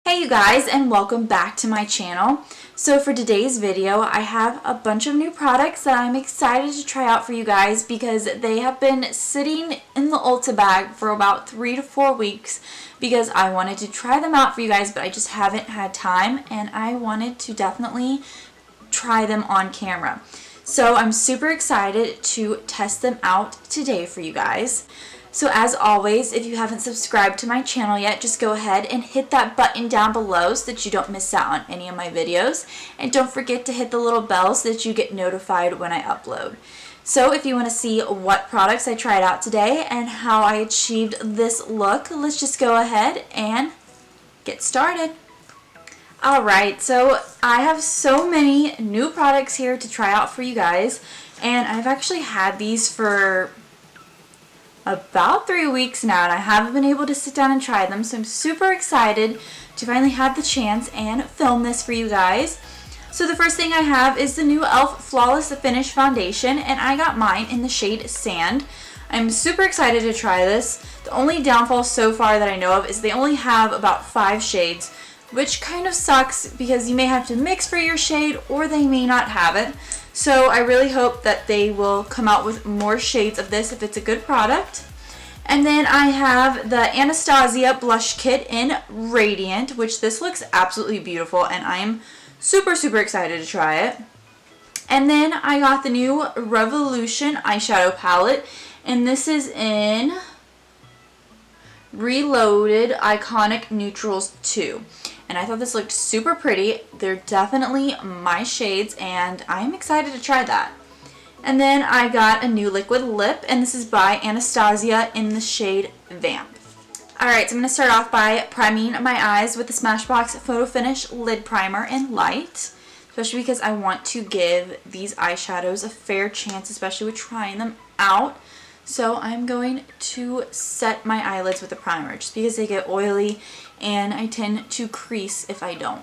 Hey you guys, and welcome back to my channel. So for today's video I have a bunch of new products that I'm excited to try out for you guys because they have been sitting in the Ulta bag for about 3 to 4 weeks because I wanted to try them out for you guys, but I just haven't had time and I wanted to definitely try them on camera. So I'm super excited to test them out today for you guys. So as always, if you haven't subscribed to my channel yet, just go ahead and hit that button down below so that you don't miss out on any of my videos. And don't forget to hit the little bell so that you get notified when I upload. So if you want to see what products I tried out today and how I achieved this look, let's just go ahead and get started. Alright, so I have so many new products here to try out for you guys, and I've actually had these for about 3 weeks now and I haven't been able to sit down and try them, so I'm super excited to finally have the chance and film this for you guys. So the first thing I have is the new e.l.f. Flawless Finish Foundation, and I got mine in the shade Sand. I'm super excited to try this. The only downfall so far that I know of is they only have about 5 shades, which kind of sucks because you may have to mix for your shade or they may not have it. So I really hope that they will come out with more shades of this if it's a good product. And then I have the Anastasia Blush Kit in Radiant, which this looks absolutely beautiful and I am super excited to try it. And then I got the new Revolution eyeshadow palette, and this is in Reloaded Iconic Neutrals 2. And I thought this looked super pretty. They're definitely my shades and I'm excited to try that. And then I got a new liquid lip, and this is by Anastasia in the shade Vamp. Alright, so I'm going to start off by priming my eyes with the Smashbox Photo Finish Lid Primer in Light, especially because I want to give these eyeshadows a fair chance, especially with trying them out. So I'm going to set my eyelids with a primer just because they get oily and I tend to crease if I don't.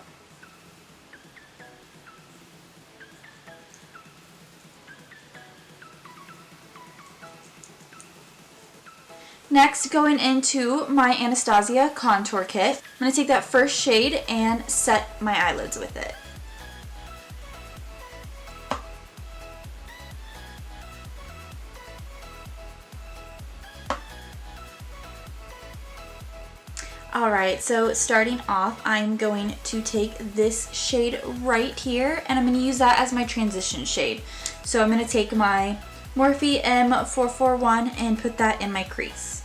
Next, going into my Anastasia contour kit, I'm going to take that first shade and set my eyelids with it. Alright, so starting off, I'm going to take this shade right here, and I'm going to use that as my transition shade. So I'm going to take my Morphe M441 and put that in my crease.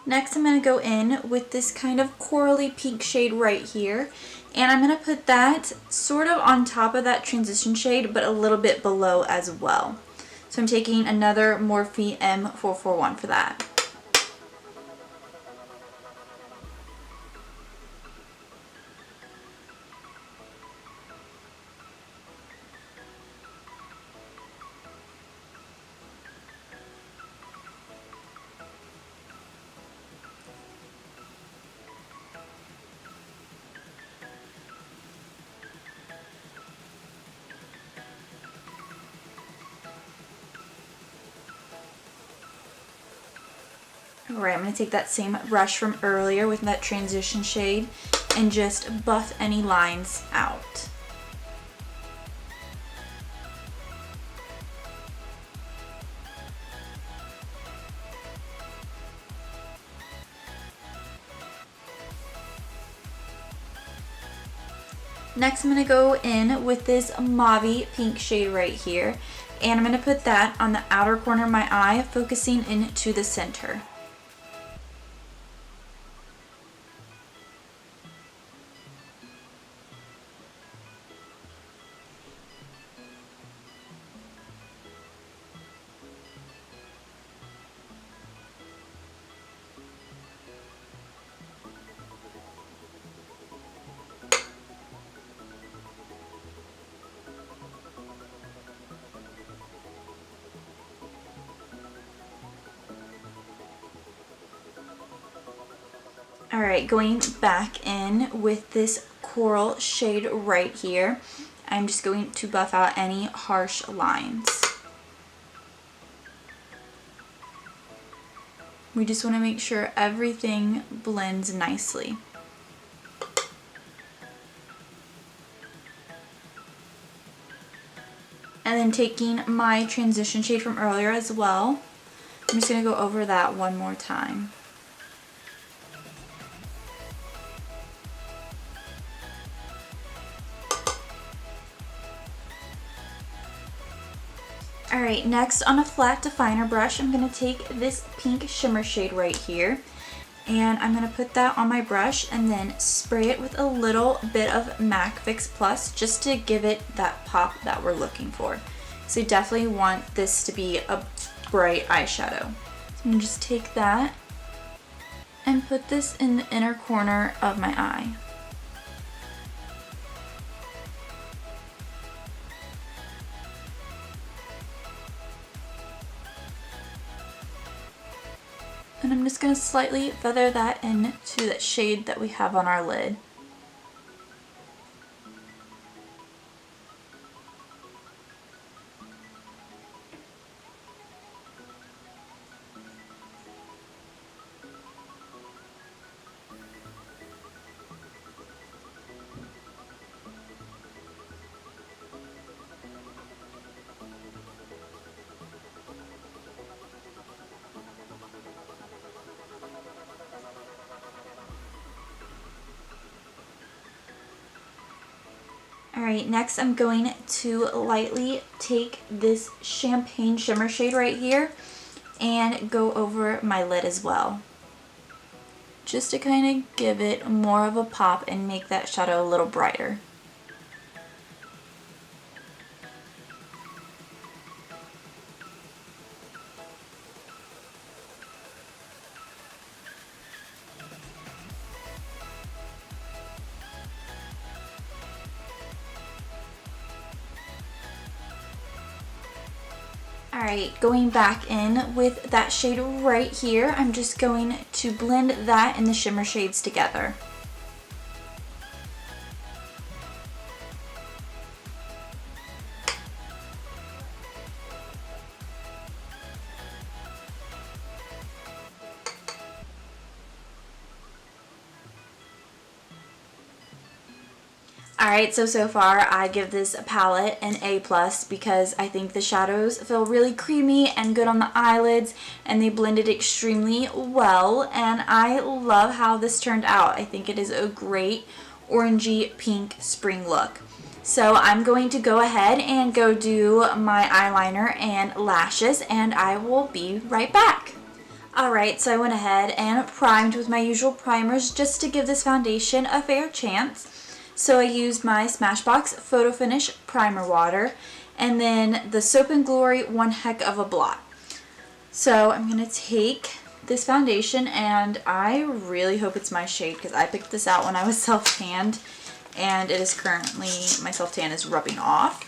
Next, I'm going to go in with this kind of corally pink shade right here, and I'm going to put that sort of on top of that transition shade, but a little bit below as well. So I'm taking another Morphe M441 for that. Alright, I'm going to take that same brush from earlier with that transition shade and just buff any lines out. Next, I'm going to go in with this mauve pink shade right here, and I'm going to put that on the outer corner of my eye, focusing into the center. Alright, going back in with this coral shade right here, I'm just going to buff out any harsh lines. We just want to make sure everything blends nicely. And then taking my transition shade from earlier as well, I'm just going to go over that one more time. Alright, next on a flat definer brush, I'm going to take this pink shimmer shade right here, and I'm going to put that on my brush and then spray it with a little bit of MAC Fix Plus just to give it that pop that we're looking for. So you definitely want this to be a bright eyeshadow. So I'm going to just take that and put this in the inner corner of my eye. And I'm just going to slightly feather that into that shade that we have on our lid. Alright, next I'm going to lightly take this champagne shimmer shade right here and go over my lid as well. Just to kind of give it more of a pop and make that shadow a little brighter. Alright, going back in with that shade right here, I'm just going to blend that and the shimmer shades together. Alright, so far I give this palette an A+ because I think the shadows feel really creamy and good on the eyelids, and they blended extremely well, and I love how this turned out. I think it is a great orangey pink spring look. So I'm going to go ahead and go do my eyeliner and lashes, and I will be right back. Alright, so I went ahead and primed with my usual primers just to give this foundation a fair chance. So I used my Smashbox Photo Finish Primer Water and then the Soap & Glory One Heck of a Blot. So I'm going to take this foundation, and I really hope it's my shade because I picked this out when I was self-tanned, and it is currently, my self-tan is rubbing off.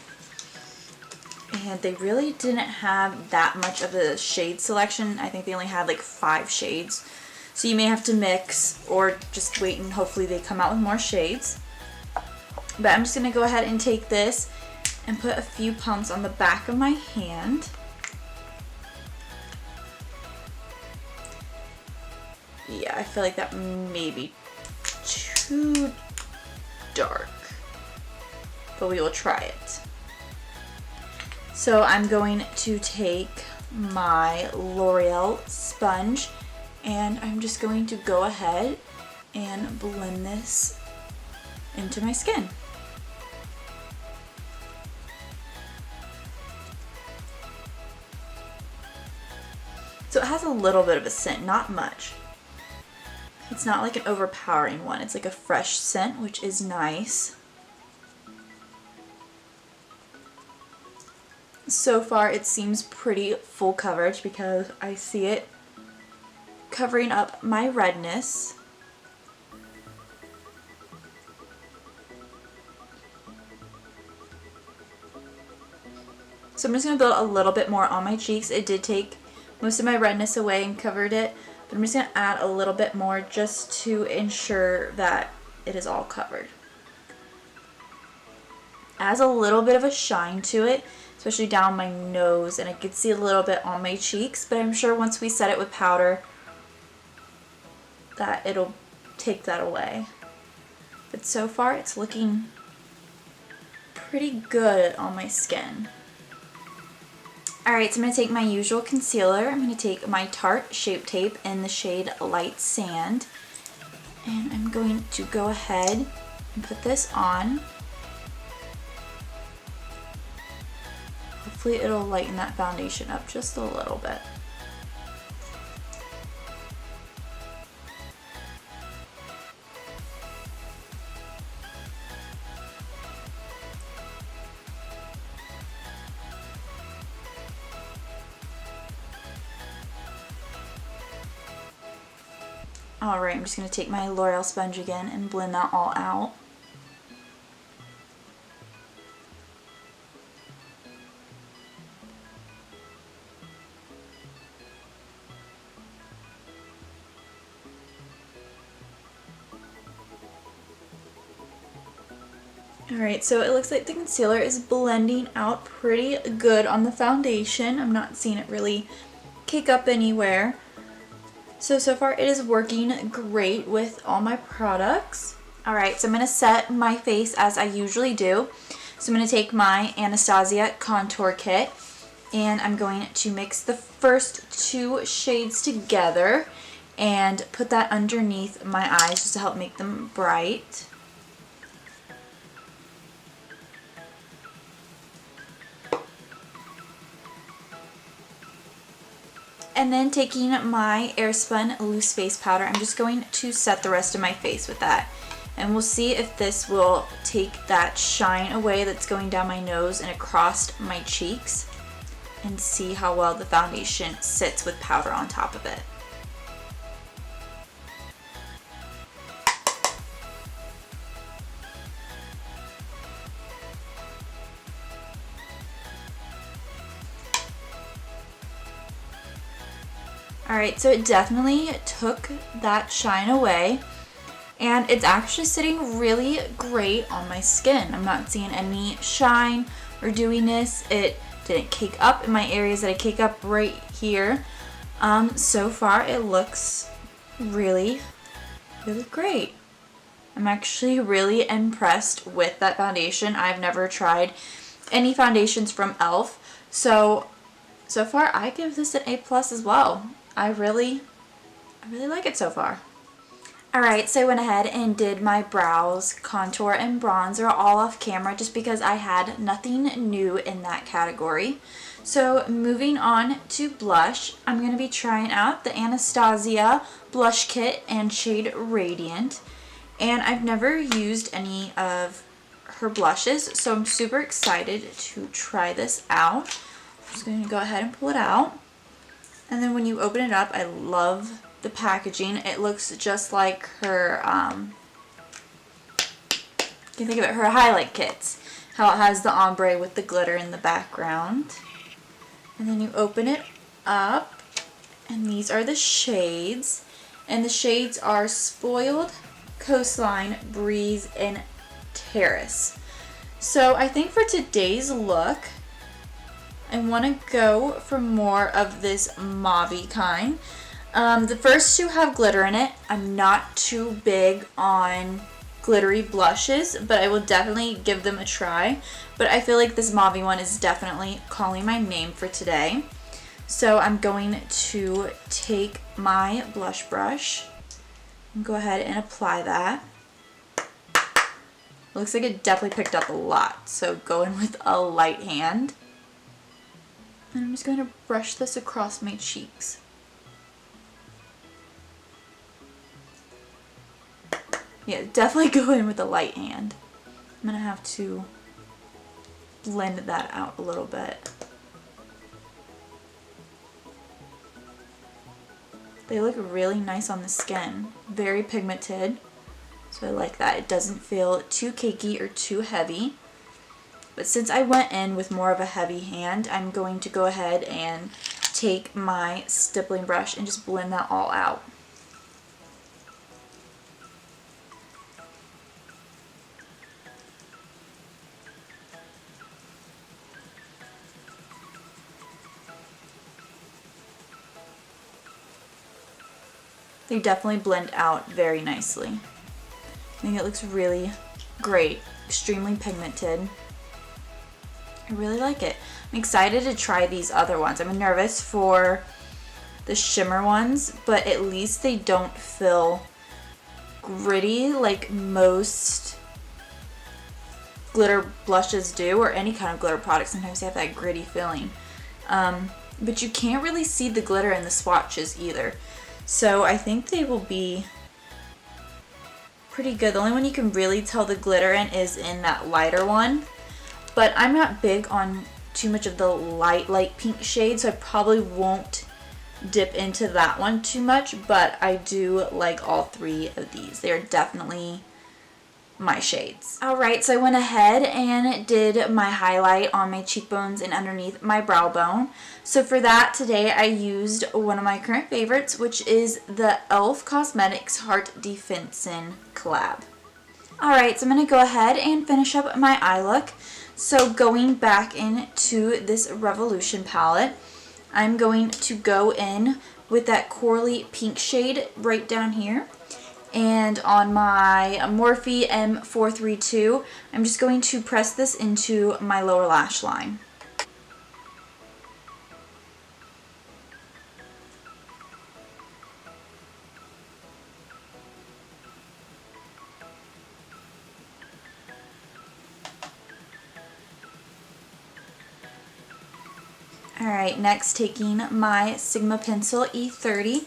And they really didn't have that much of a shade selection. I think they only had like 5 shades. So you may have to mix or just wait and hopefully they come out with more shades. But I'm just going to go ahead and take this and put a few pumps on the back of my hand. Yeah, I feel like that may be too dark, but we will try it. So I'm going to take my L'Oreal sponge, and I'm just going to go ahead and blend this into my skin. So it has a little bit of a scent, not much. It's not like an overpowering one. It's like a fresh scent, which is nice. So far it seems pretty full coverage because I see it covering up my redness. So I'm just going to build a little bit more on my cheeks. It did take most of my redness away and covered it, But I'm just going to add a little bit more just to ensure that it is all covered. Adds a little bit of a shine to it, especially down my nose, and I could see a little bit on my cheeks, but I'm sure once we set it with powder that it'll take that away. But so far it's looking pretty good on my skin. Alright, so I'm going to take my usual concealer. I'm going to take my Tarte Shape Tape in the shade Light Sand. And I'm going to go ahead and put this on. Hopefully it'll lighten that foundation up just a little bit. Alright, I'm just going to take my L'Oreal sponge again and blend that all out. Alright, so it looks like the concealer is blending out pretty good on the foundation. I'm not seeing it really cake up anywhere. So far it is working great with all my products. Alright, so I'm going to set my face as I usually do. So I'm going to take my Anastasia contour kit and I'm going to mix the first two shades together and put that underneath my eyes just to help make them bright. And then taking my Airspun loose face powder, I'm just going to set the rest of my face with that. And we'll see if this will take that shine away that's going down my nose and across my cheeks, and see how well the foundation sits with powder on top of it. Alright, so it definitely took that shine away, and it's actually sitting really great on my skin. I'm not seeing any shine or dewiness. It didn't cake up in my areas that I cake up right here. So far it looks really, really great. I'm actually really impressed with that foundation. I've never tried any foundations from e.l.f. So far I give this an A+ as well. I really like it so far. Alright, so I went ahead and did my brows, contour, and bronzer all off camera just because I had nothing new in that category. So moving on to blush, I'm going to be trying out the Anastasia blush kit and shade Radiant. And I've never used any of her blushes, so I'm super excited to try this out. I'm just going to go ahead and pull it out. And then when you open it up, I love the packaging. It looks just like her, you can think of it, her highlight kits. How it has the ombre with the glitter in the background. And then you open it up, and these are the shades. And the shades are Spoiled, Coastline, Breeze, and Terrace. So I think for today's look, I want to go for more of this mauve-y kind. The first two have glitter in it. I'm not too big on glittery blushes, but I will definitely give them a try. But I feel like this mauve one is definitely calling my name for today. So I'm going to take my blush brush and go ahead and apply that. Looks like it definitely picked up a lot, so go in with a light hand. And I'm just going to brush this across my cheeks. Yeah, definitely go in with a light hand. I'm going to have to blend that out a little bit. They look really nice on the skin. Very pigmented. So I like that. It doesn't feel too cakey or too heavy. But since I went in with more of a heavy hand, I'm going to go ahead and take my stippling brush and just blend that all out. They definitely blend out very nicely. I think it looks really great, extremely pigmented. I really like it. I'm excited to try these other ones. I'm nervous for the shimmer ones, but at least they don't feel gritty like most glitter blushes do, or any kind of glitter product. Sometimes they have that gritty feeling. But you can't really see the glitter in the swatches either. So I think they will be pretty good. The only one you can really tell the glitter in is in that lighter one. But I'm not big on too much of the light pink shade, so I probably won't dip into that one too much. But I do like all three of these. They are definitely my shades. Alright, so I went ahead and did my highlight on my cheekbones and underneath my brow bone. So for that today I used one of my current favorites, which is the e.l.f. Cosmetics Heart Defensin collab. Alright, so I'm going to go ahead and finish up my eye look. So going back into this Revolution palette, I'm going to go in with that corally pink shade right down here. And on my Morphe M432, I'm just going to press this into my lower lash line. Alright, next taking my Sigma Pencil E30,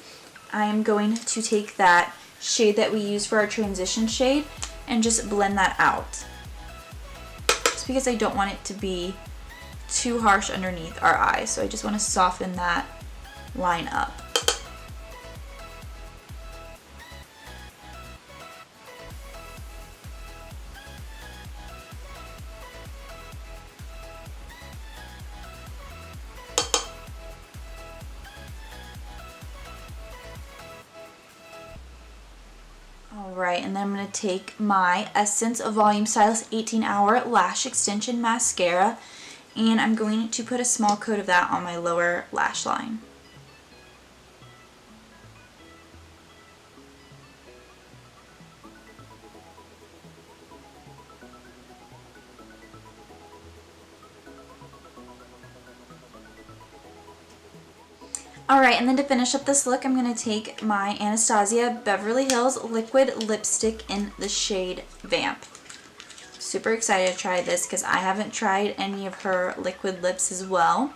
I am going to take that shade that we use for our transition shade and just blend that out. Just because I don't want it to be too harsh underneath our eyes, so I just want to soften that line up. Alright, and then I'm going to take my Essence Volume Stylist 18-Hour Lash Extension Mascara, and I'm going to put a small coat of that on my lower lash line. Alright, and then to finish up this look, I'm going to take my Anastasia Beverly Hills Liquid Lipstick in the shade Vamp. Super excited to try this because I haven't tried any of her liquid lips as well.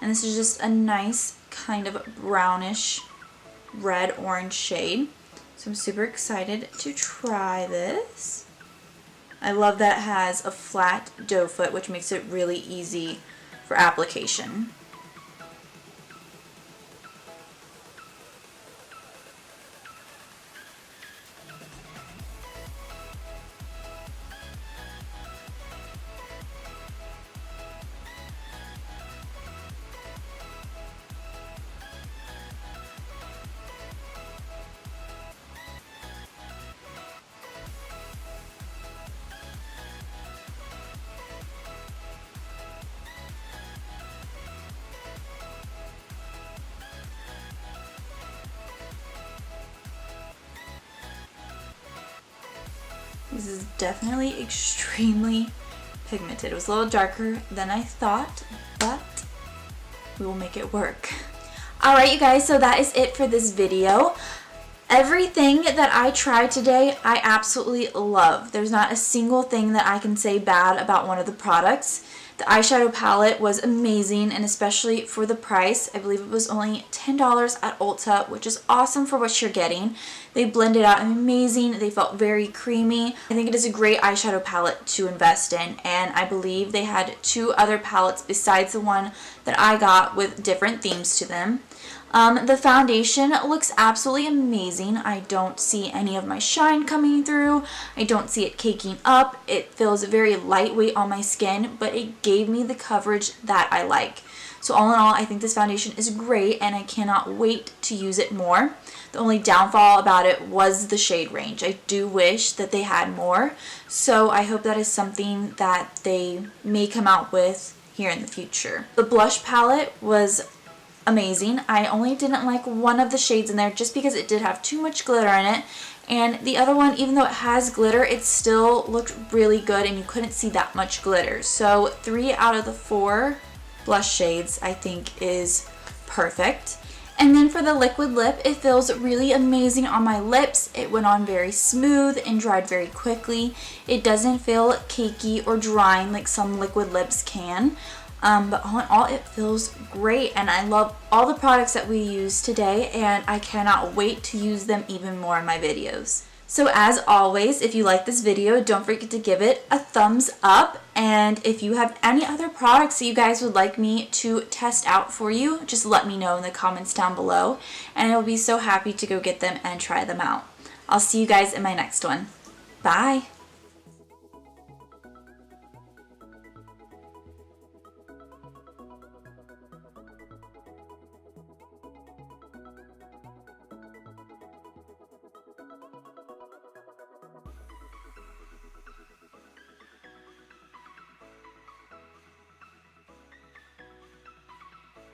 And this is just a nice kind of brownish red-orange shade. So I'm super excited to try this. I love that it has a flat doe foot, which makes it really easy for application. This is definitely extremely pigmented. It was a little darker than I thought, but we will make it work. Alright you guys, so that is it for this video. Everything that I tried today, I absolutely love. There's not a single thing that I can say bad about one of the products. The eyeshadow palette was amazing, and especially for the price. I believe it was only $10 at Ulta, which is awesome for what you're getting. They blended out amazing. They felt very creamy. I think it is a great eyeshadow palette to invest in, and I believe they had two other palettes besides the one that I got with different themes to them. The foundation looks absolutely amazing. I don't see any of my shine coming through. I don't see it caking up. It feels very lightweight on my skin, but it gave me the coverage that I like. So all in all, I think this foundation is great and I cannot wait to use it more. The only downfall about it was the shade range. I do wish that they had more, so I hope that is something that they may come out with here in the future. The blush palette was amazing. I only didn't like one of the shades in there just because it did have too much glitter in it, and the other one, even though it has glitter, it still looked really good and you couldn't see that much glitter. So 3 out of the 4 blush shades I think is perfect. And then for the liquid lip, it feels really amazing on my lips. It went on very smooth and dried very quickly. It doesn't feel cakey or drying like some liquid lips can. But all in all, it feels great, and I love all the products that we used today, and I cannot wait to use them even more in my videos. So as always, if you like this video, don't forget to give it a thumbs up, and if you have any other products that you guys would like me to test out for you, just let me know in the comments down below, and I will be so happy to go get them and try them out. I'll see you guys in my next one. Bye!